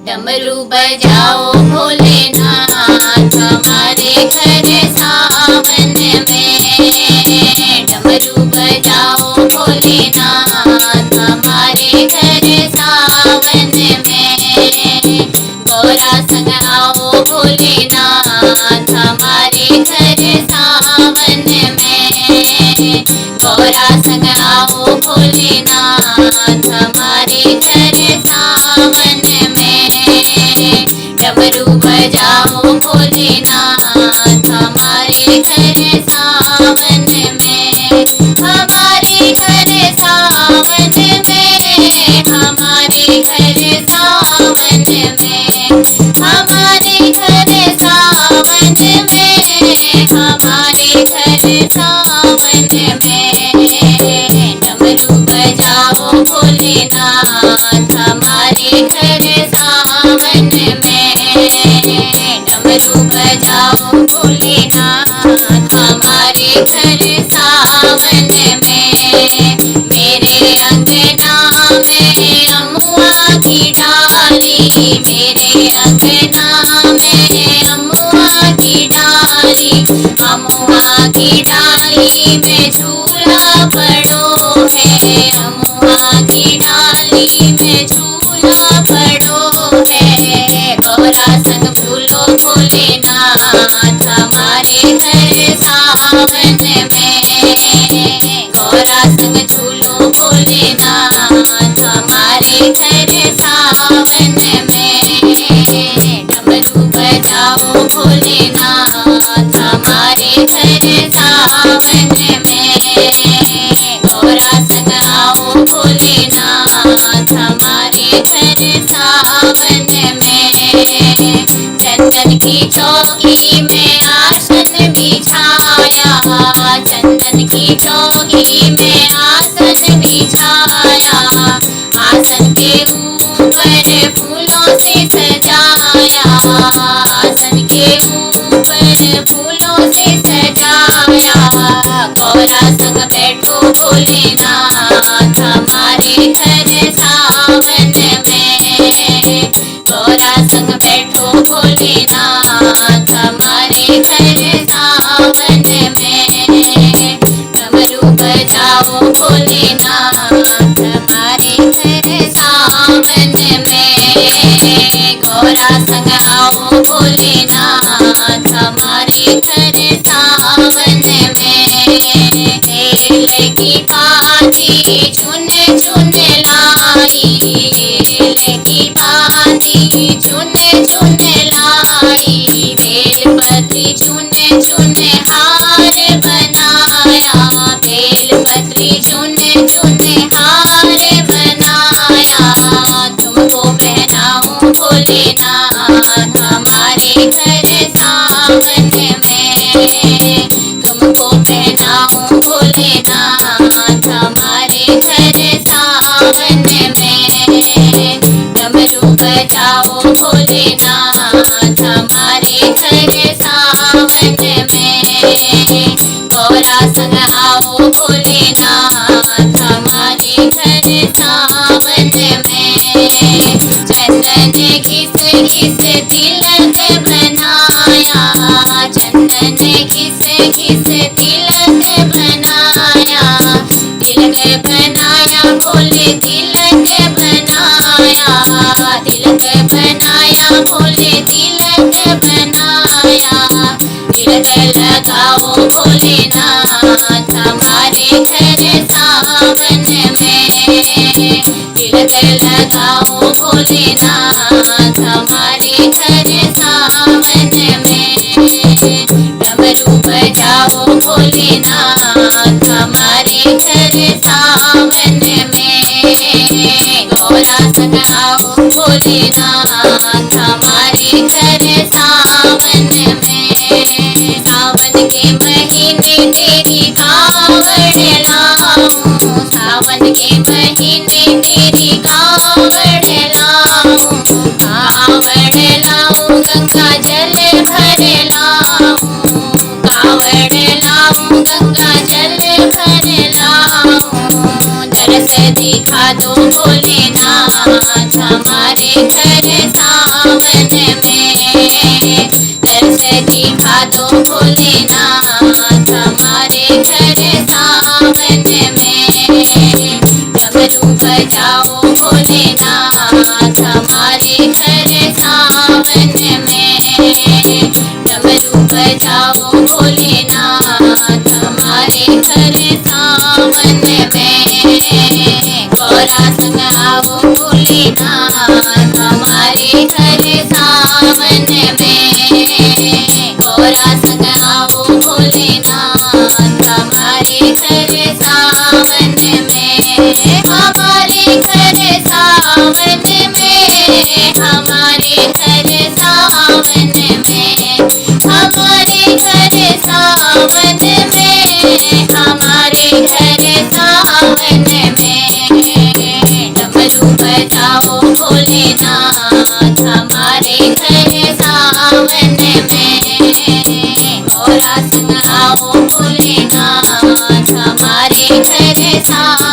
डमरू बजाओ भोलेनाथ हमारे घर सावन में। डमरू बजाओ भोलेनाथ हमारे घर सावन में। गौरा संग आओ भोलेनाथ हमारे घर सावन में। गौरा संग आओ भोलेनाथ हमारे घर सावन में। डमरू बजाओ भोलेनाथ हमारे घर सावन में। हमारे घर सावन में। हमारे घर सावन में। हमारे घर सावन में। हमारे घर सावन में। डमरू बजाओ भोलेनाथ हमारे घर सावन में। डमरू बजाओ भोलेनाथ हमारे घर सावन में। मेरे अंगना में अमुआ की डाली। मेरे अंगना में अमुआ की डाली। अमुआ की डाली में झूला पड़ो है। अमुआ की डाली में झूला पड़ो है। गौरा संग झूलो भोलेनाथ हमारे घर सावन में। गौरा संग झूलो भोलेनाथ हमारे घर सावन में। डमरू बजाओ भोलेनाथ हमारे घर सावन में। गौरा संग आओ भोलेनाथ हमारे घर सावन में। चंदन की चौकी में आसन बिछाया। चंदन की चौकी में आसन बिछाया। आसन के ऊपर फूलों से सजाया। आसन के ऊपर फूलों से सजाया। गौरा संग बैठो भोलेनाथ हमारे घर सावन में। गौरा संग बैठो भोलेनाथ हमारे घर सावन में। डमरू बजाओ भोलेनाथ हमारे घर सावन में। गौरा संग आओ भोलेनाथ हमारे घर सावन में। बेल की पाती चुन चुन लाई। बेल की पाती चुन चुन लाई। बेल पत्री चुन चुन हार बनाया। बेल पत्री चुन चुन हार बनाया। तुमको पहनाऊं भोलेनाथ हमारे घर सावन में। तुमको पहनाऊं भोलेनाथ हमारे घर सावन में। डमरू बजाओ भोलेनाथ हमारे घर सावन में। गौरा संग आओ भोलेनाथ हमारे घर सावन में। चंदन घिस घिस तिलक बनाया। चंदन घिस घिस तिलक बनाया। तिलक बनाया भोले तिलक बनाया। तिलक बनाया भोले तिलक बनाया। तिलक लगाओ भोलेनाथ हमारे घर सावन में। तिलक लगाओ भोलेनाथ हमारे घर सावन में। डमरू बजाओ भोलेनाथ हमारे घर सावन में। गौरा संग आओ भोलेनाथ हमारे घर सावन में। सावन के महीने तेरी कावड़ लाऊं। सावन के महीने तेरी कावड़ लाऊं। कावड़ लाऊं गंगा जल भर लाऊं। कावड़ लाऊं गंगा जल भर लाऊं। दरस दिखा दो भोलेनाथ हमारे घर सा दो भोलेनाथ हमारे घर सावन में। डमरू बजाओ भोलेनाथ हमारे घर सावन में। डमरू बजाओ भोलेनाथ हमारे घर सावन में। गौरा संग आओ भोलेनाथ हमारे घर सावन में। गौरा संग आओ भोलेनाथ हमारे घर सावन में। हमारे घर सावन में। हमारे घर सावन में। हमारे घर सावन में। हमारे घर सावन में। डमरू बजाओ भोलेनाथ हमारे घर सावन में। गौरा संग आओ भोलेनाथ हमारे घर सावन